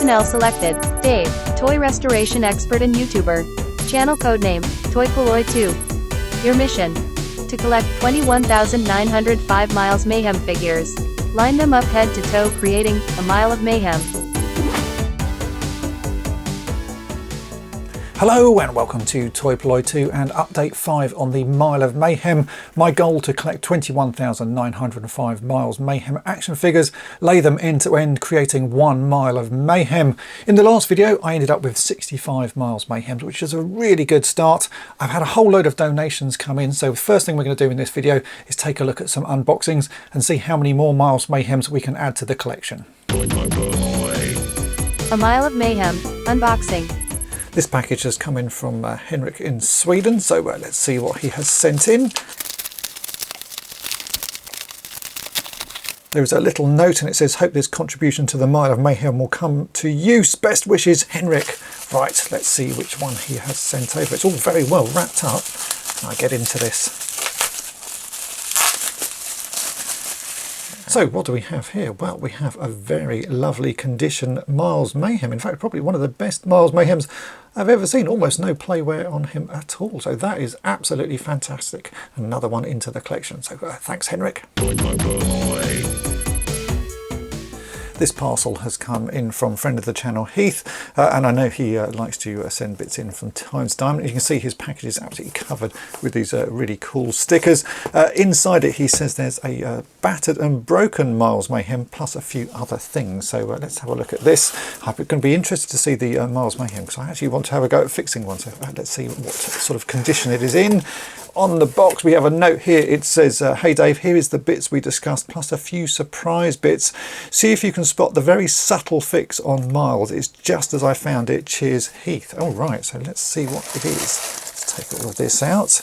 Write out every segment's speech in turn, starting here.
Personnel selected: Dave, toy restoration expert and YouTuber. Channel codename: Toy Polloi Two. Your mission: to collect 21,905 Miles Mayhem figures. Line them up head to toe, creating a Mile of Mayhem. Hello and welcome to Toy Polloi 2 and update 5 on the Mile of Mayhem. My goal to collect 21,905 Miles Mayhem action figures, lay them end to end, creating 1 Mile of Mayhem. In the last video I ended up with 65 Miles Mayhems, which is a really good start. I've had a whole load of donations come in, so the first thing we're going to do in this video is take a look at some unboxings and see how many more Miles Mayhems we can add to the collection. A Mile of Mayhem unboxing. This package has come in from Henrik in Sweden, so let's see what he has sent in. There is a little note and it says, hope this contribution to the Mile of Mayhem will come to use. Best wishes, Henrik. Right, let's see which one he has sent over. It's all very well wrapped up. I get into this. So what do we have here? Well, we have a very lovely condition Miles Mayhem. In fact, probably one of the best Miles Mayhems I've ever seen. Almost no play wear on him at all. So that is absolutely fantastic. Another one into the collection. So thanks, Henrik. This parcel has come in from friend of the channel Heath, and I know he likes to send bits in from time to time. You can see his package is absolutely covered with these really cool stickers. Inside it he says there's a battered and broken Miles Mayhem plus a few other things. So let's have a look at this. I'm going to be interested to see the Miles Mayhem because I actually want to have a go at fixing one. So let's see what sort of condition it is in. On the box we have a note here. It says, hey Dave, here is the bits we discussed plus a few surprise bits. See if you can spot the very subtle fix on Miles. It's just as I found it. Cheers, Heath. All right, so let's see what it is. Let's take all of this out.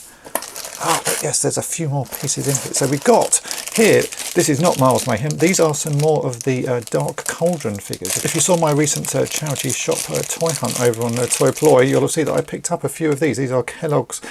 Oh, but yes, there's a few more pieces in it. So we've got here, this is not Miles Mayhem, these are some more of the Dark Cauldron figures. If you saw my recent charity shop toy hunt over on Toy Polloi, you'll see that I picked up a few of these. These are Kellogg's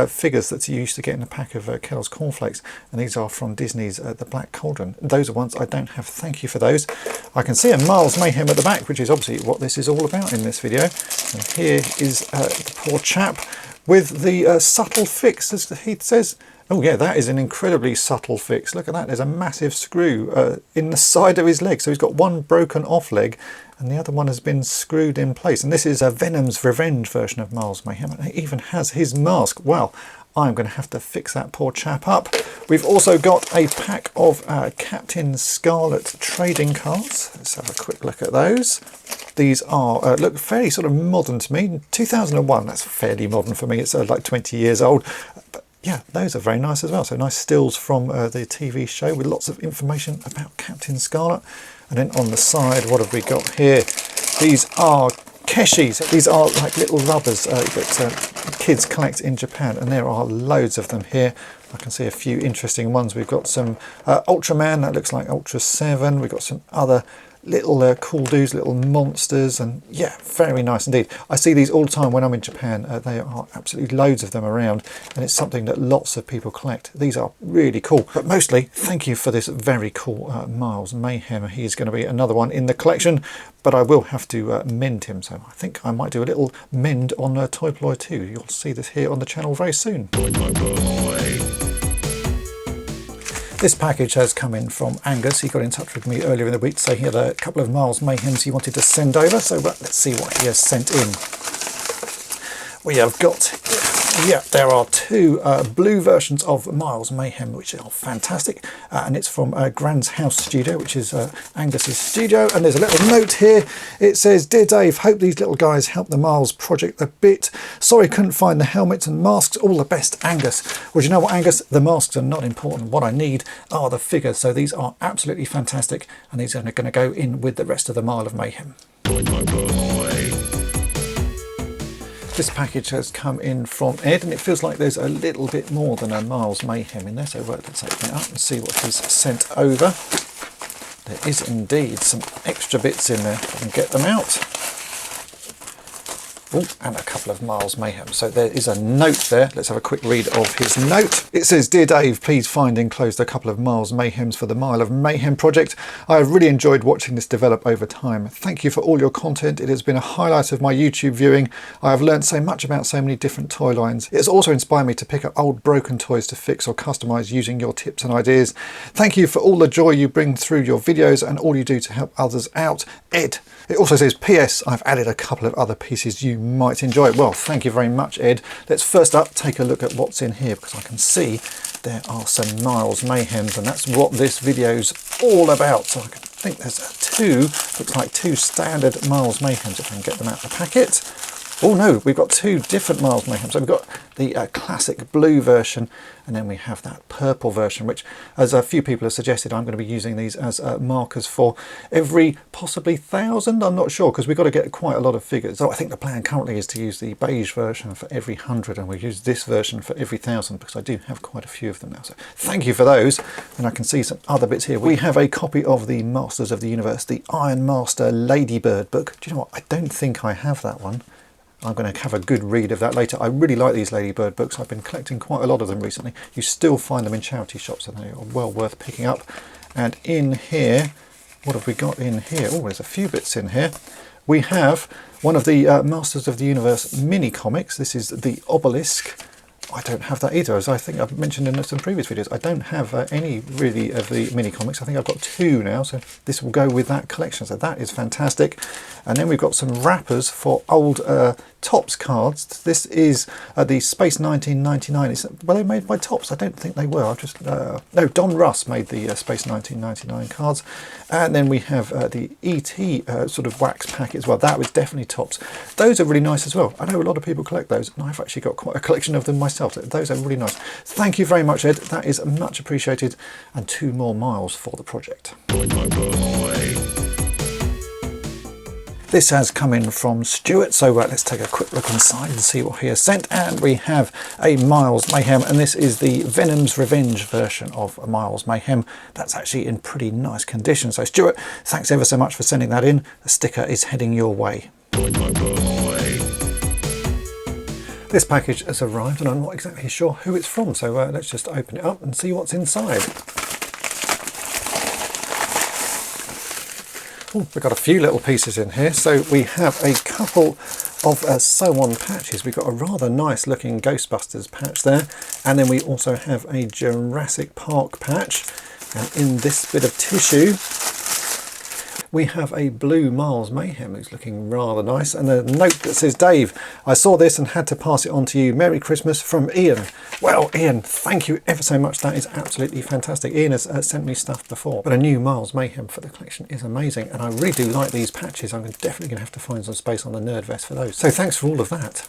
figures that you used to get in a pack of Kellogg's cornflakes, and these are from Disney's The Black Cauldron. Those are ones I don't have. Thank you for those. I can see a Miles Mayhem at the back, which is obviously what this is all about in this video. And here is the poor chap with the subtle fix, as Heath says. Oh yeah, that is an incredibly subtle fix. Look at that, there's a massive screw in the side of his leg. So he's got one broken off leg and the other one has been screwed in place. And this is Venom's Revenge version of Miles Mayhem. And it even has his mask. Well, I'm going to have to fix that poor chap up. We've also got a pack of Captain Scarlet trading cards. Let's have a quick look at those. These are, look fairly sort of modern to me. 2001, that's fairly modern for me. It's like 20 years old. But yeah, those are very nice as well. So nice stills from the TV show with lots of information about Captain Scarlet. And then on the side, what have we got here? These are Keshis. These are like little rubbers that kids collect in Japan, and there are loads of them here. I can see a few interesting ones. We've got some Ultraman, that looks like Ultra 7. We've got some other little cool dudes, little monsters, and yeah, very nice indeed. I see these all the time when I'm in Japan. There are absolutely loads of them around, and it's something that lots of people collect. These are really cool. But mostly, thank you for this very cool Miles Mayhem. He's going to be another one in the collection, but I will have to mend him, so I think I might do a little mend on Toy Polloi 2. You'll see this here on the channel very soon. This package has come in from Angus. He got in touch with me earlier in the week to say he had a couple of Miles Mayhems he wanted to send over. So let's see what he has sent in. We have got, yeah, there are two blue versions of Miles Mayhem, which are fantastic. And it's from Grand's House Studio, which is Angus's studio. And there's a little note here. It says, Dear Dave, hope these little guys help the Miles project a bit. Sorry, couldn't find the helmets and masks. All the best, Angus. Well, you know what, Angus? The masks are not important. What I need are the figures. So these are absolutely fantastic. And these are going to go in with the rest of the Mile of Mayhem. This package has come in from Ed, and it feels like there's a little bit more than a Miles Mayhem in there. So let's open it up and see what he's sent over. There is indeed some extra bits in there. If I can get them out. Oh, and a couple of Miles Mayhem. So there is a note there. Let's have a quick read of his note. It says, "Dear Dave, please find enclosed a couple of Miles Mayhems for the Mile of Mayhem project. I have really enjoyed watching this develop over time. Thank you for all your content. It has been a highlight of my YouTube viewing. I have learned so much about so many different toy lines. It has also inspired me to pick up old broken toys to fix or customize using your tips and ideas. Thank you for all the joy you bring through your videos and all you do to help others out. Ed." It also says, "PS, I've added a couple of other pieces you might enjoy." Well, thank you very much, Ed. Let's first up take a look at what's in here, because I can see there are some Miles Mayhems, and that's what this video's all about. So I think there's two, looks like two standard Miles Mayhems, if I can get them out of the packet. Oh no, we've got two different Miles Mayhem. So we've got the classic blue version, and then we have that purple version, which, as a few people have suggested, I'm going to be using these as markers for every possibly 1,000. I'm not sure, because we've got to get quite a lot of figures. So I think the plan currently is to use the beige version for every 100, and we'll use this version for every 1,000, because I do have quite a few of them now. So thank you for those. And I can see some other bits here. We have a copy of the Masters of the Universe, the Iron Master Ladybird book. Do you know what? I don't think I have that one. I'm going to have a good read of that later. I really like these Ladybird books. I've been collecting quite a lot of them recently. You still find them in charity shops, and they are well worth picking up. And in here, what have we got in here? Oh, there's a few bits in here. We have one of the Masters of the Universe mini comics. This is the Obelisk. I don't have that either, as I think I've mentioned in some previous videos. I don't have any really of the mini comics. I think I've got two now, so this will go with that collection. So that is fantastic. And then we've got some wrappers for old Topps cards. This is the Space 1999. Were they made by Topps? I don't think they were. No, Don Russ made the Space 1999 cards. And then we have the ET sort of wax packet as well. That was definitely Topps. Those are really nice as well. I know a lot of people collect those, and I've actually got quite a collection of them myself. Those are really nice. Thank you very much, Ed. That is much appreciated. And 2 more miles for the project. This has come in from Stuart, so let's take a quick look inside and see what he has sent. And we have a Miles Mayhem, and this is the Venom's Revenge version of Miles Mayhem. That's actually in pretty nice condition. So Stuart, thanks ever so much for sending that in. The sticker is heading your way. This package has arrived, and I'm not exactly sure who it's from, so let's just open it up and see what's inside. Oh, we've got a few little pieces in here. So we have a couple of sew-on patches. We've got a rather nice looking Ghostbusters patch there, and then we also have a Jurassic Park patch, and in this bit of tissue we have a blue Miles Mayhem who's looking rather nice, and a note that says, "Dave, I saw this and had to pass it on to you. Merry Christmas from Ian." Well, Ian, thank you ever so much. That is absolutely fantastic. Ian has sent me stuff before, but a new Miles Mayhem for the collection is amazing, and I really do like these patches. I'm definitely going to have to find some space on the Nerd Vest for those. So thanks for all of that.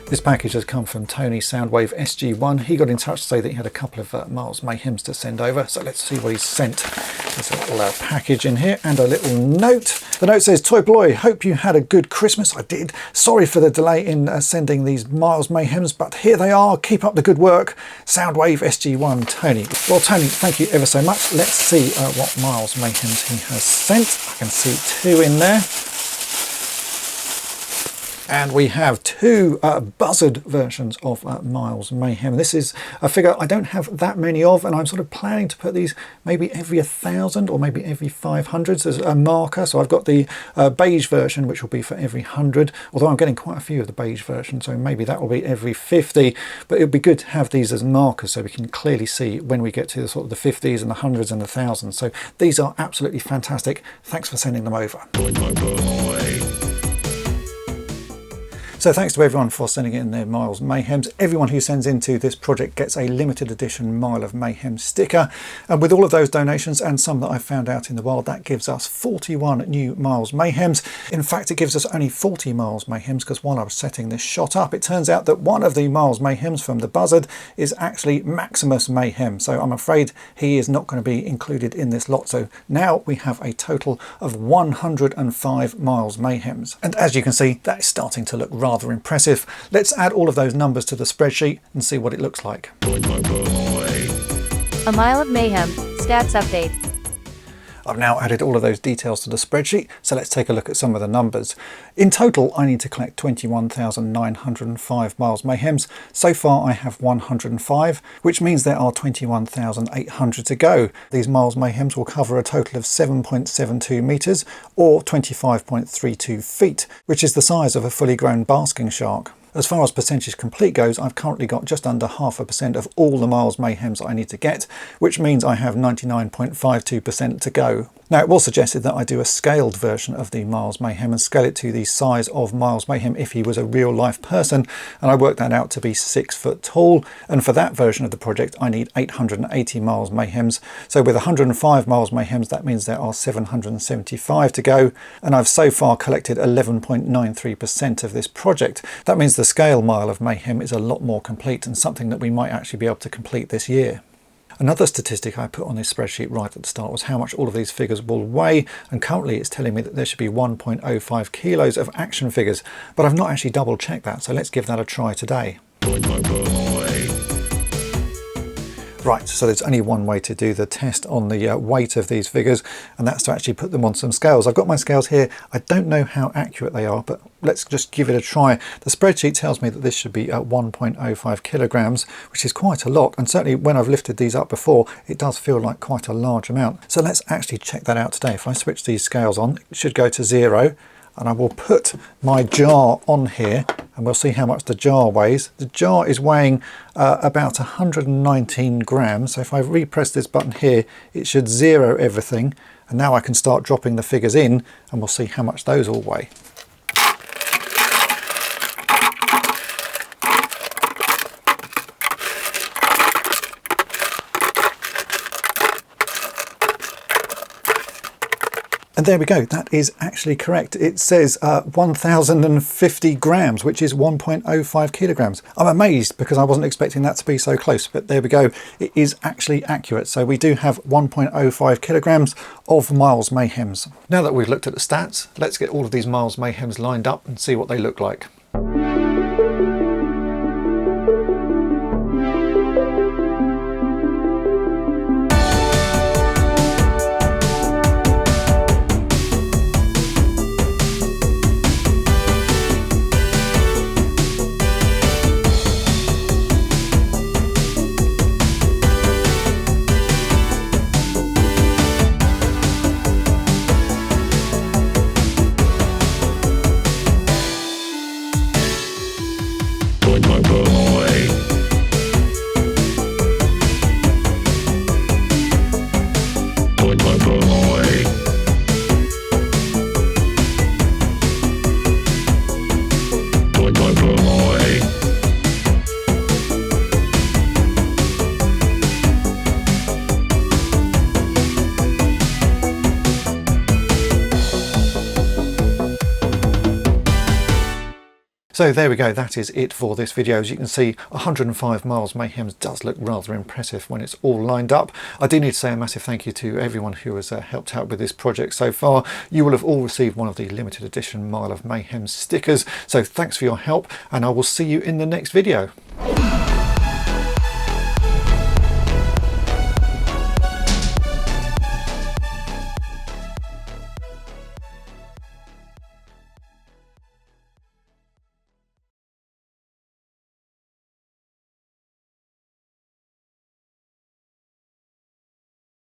This package has come from Tony Soundwave SG1. He got in touch to say that he had a couple of Miles Mayhems to send over. So let's see what he's sent. There's a little package in here and a little note. The note says, "Toy Polloi, hope you had a good Christmas." I did. Sorry for the delay in sending these Miles Mayhems, but here they are. Keep up the good work. Soundwave SG1, Tony. Well, Tony, thank you ever so much. Let's see what Miles Mayhems he has sent. I can see 2 in there. And we have 2 Buzzard versions of Miles Mayhem. This is a figure I don't have that many of, and I'm sort of planning to put these maybe every 1,000 or maybe every 500 as a marker. So I've got the beige version, which will be for every 100, although I'm getting quite a few of the beige version, so maybe that will be every 50. But it would be good to have these as markers so we can clearly see when we get to the sort of the 50s and the 100s and the 1000s. So these are absolutely fantastic. Thanks for sending them over. So thanks to everyone for sending in their Miles Mayhems. Everyone who sends into this project gets a limited edition Mile of Mayhem sticker. And with all of those donations and some that I found out in the wild, that gives us 41 new Miles Mayhems. In fact, it gives us only 40 Miles Mayhems, because while I was setting this shot up, it turns out that one of the Miles Mayhems from the Buzzard is actually Maximus Mayhem. So I'm afraid he is not going to be included in this lot. So now we have a total of 105 Miles Mayhems. And as you can see, that is starting to look rather impressive. Let's add all of those numbers to the spreadsheet and see what it looks like. A Mile of Mayhem, stats update. I've now added all of those details to the spreadsheet, so let's take a look at some of the numbers. In total, I need to collect 21,905 Miles Mayhems. So far I have 105, which means there are 21,800 to go. These Miles Mayhems will cover a total of 7.72 metres or 25.32 feet, which is the size of a fully grown basking shark. As far as percentage complete goes, I've currently got just under 0.5% of all the Miles Mayhems I need to get, which means I have 99.52% to go. Now, it was suggested that I do a scaled version of the Miles Mayhem and scale it to the size of Miles Mayhem if he was a real life person, and I worked that out to be 6 foot tall, and for that version of the project I need 880 Miles Mayhems. So with 105 Miles Mayhems, that means there are 775 to go, and I've so far collected 11.93% of this project. That means the scale Mile of Mayhem is a lot more complete and something that we might actually be able to complete this year. Another statistic I put on this spreadsheet right at the start was how much all of these figures will weigh, and currently it's telling me that there should be 1.05 kilos of action figures, but I've not actually double checked that, so let's give that a try today. Right, so there's only one way to do the test on the weight of these figures, and that's to actually put them on some scales. I've got my scales here. I don't know how accurate they are, but let's just give it a try. The spreadsheet tells me that this should be at 1.05 kilograms, which is quite a lot, and certainly when I've lifted these up before, it does feel like quite a large amount. So let's actually check that out today. If I switch these scales on, it should go to 0, and I will put my jar on here and we'll see how much the jar weighs. The jar is weighing about 119 grams. So if I repress this button here, it should 0 everything. And now I can start dropping the figures in and we'll see how much those all weigh. And there we go, that is actually correct. It says 1,050 grams, which is 1.05 kilograms. I'm amazed because I wasn't expecting that to be so close, but there we go. It is actually accurate. So we do have 1.05 kilograms of Miles Mayhems. Now that we've looked at the stats, let's get all of these Miles Mayhems lined up and see what they look like. So there we go, that is it for this video. As you can see, 105 Miles Mayhems does look rather impressive when it's all lined up. I do need to say a massive thank you to everyone who has helped out with this project so far. You will have all received one of the limited edition Mile of Mayhem stickers, so thanks for your help, and I will see you in the next video.